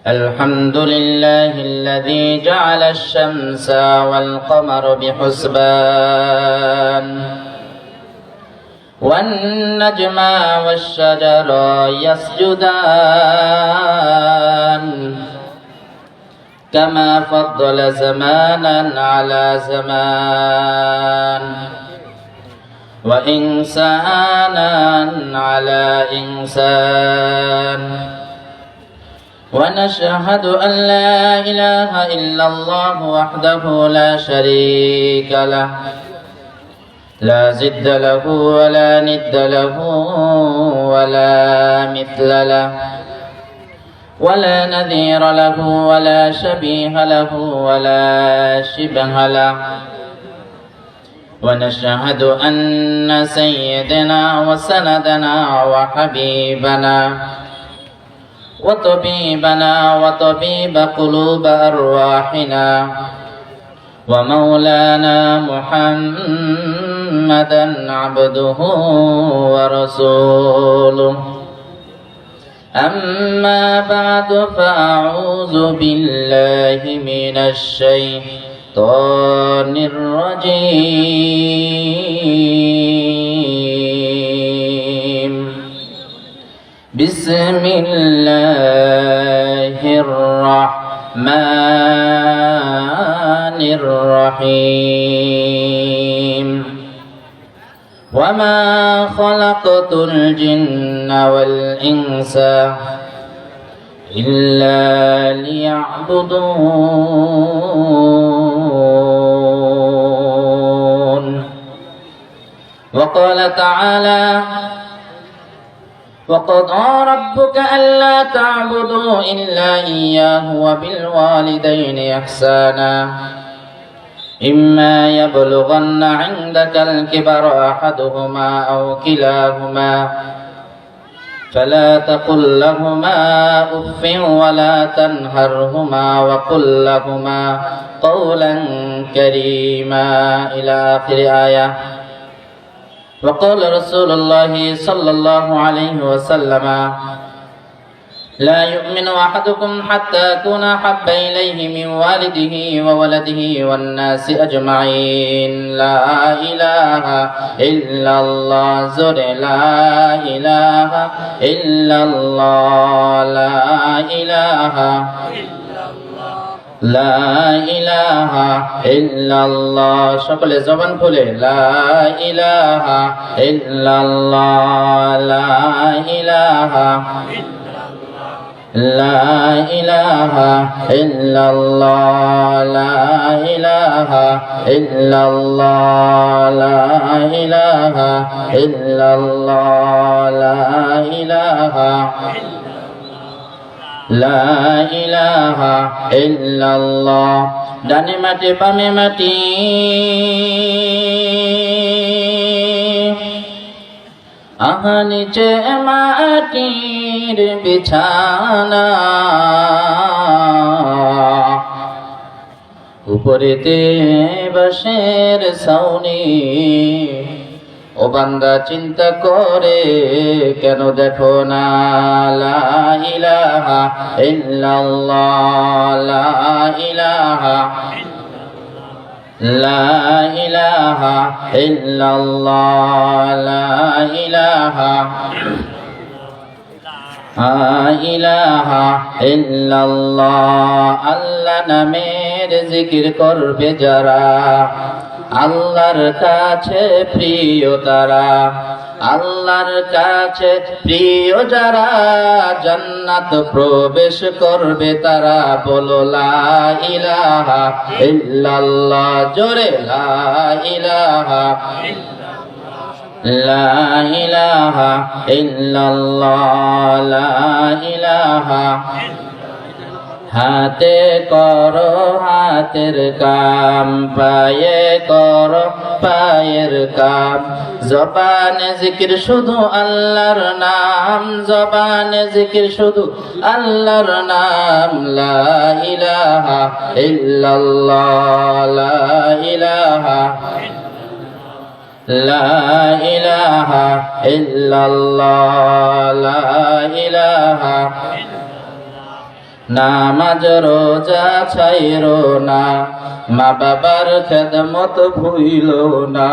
الحمد لله الذي جعل الشمس والقمر بحسبان والنجم والشجر يسجدان كما فضل زمانا على زمان وإنسانا على إنسان ونشهد أن لا إله إلا الله وحده لا شريك له لا ضد له ولا ند له ولا مثل له ولا نذير له ولا شبيه له ولا شبه له ونشهد أن سيدنا وسندنا وحبيبنا وطبيبنا وطبيب قلوب أرواحنا ومولانا محمدا عبده ورسوله أما بعد فأعوذ بالله من الشيطان الرجيم بسم الله الرحمن الرحيم وما خلقت الجن والإنس إلا ليعبدون وقال تعالى وقضى ربك ألا تعبدوا إلا إياه وبالوالدين إحسانا إما يبلغن عندك الكبر أحدهما أو كلاهما فلا تقل لهما أف ولا تنهرهما وقل لهما قولا كريما إلى آخر آية. وقال رسول الله صلى الله عليه وسلم لا يؤمن أحدكم حتى أكون أحب إليه من والده وولده والناس أجمعين. لا إله إلا الله زر لا إله إلا الله لا إله لا إله إلا الله সকলে জবান খুলে لا إله إلا الله لا إله لا إله إلا الله لا إله إلا الله لا إله إلا الله لا إله لا إله إلا الله ডানে মাটি বামে মাটি আহা নিচে মাটির বিছানা উপরেতে বাঁশের ছাউনি ও বান্দা চিন্তা করে কেন দেখো না লা ইলাহা ইল্লাল্লাহ লা ইলাহা لا إله إلا الله لا إله إلا الله আল্লাহ নামের জিকির করবে যারা আল্লাহর কাছে প্রিয় তারা আল্লাহর কাছে প্রিয় যারা জান্নাত প্রবেশ করবে তারা বলো লা ইলাহা ইল্লাল্লাহ জোরে লা ইলাহা লা ইলাহা ইল্লাল্লাহ লা ইলাহা হাতে করো হাতের কাম পায়ে করো পায়ের কাম জবানে জিকির শুধু আল্লাহর নাম জবানে জিকির শুধু আল্লাহর নাম লা ইলাহা ইল্লাল্লাহ লা ইলাহা লা ইলাহা ইল্লাল্লাহ লা ইলাহা নামাজ রোজা ছাইরো না, মা বাবার খেদমত ভুইলো না।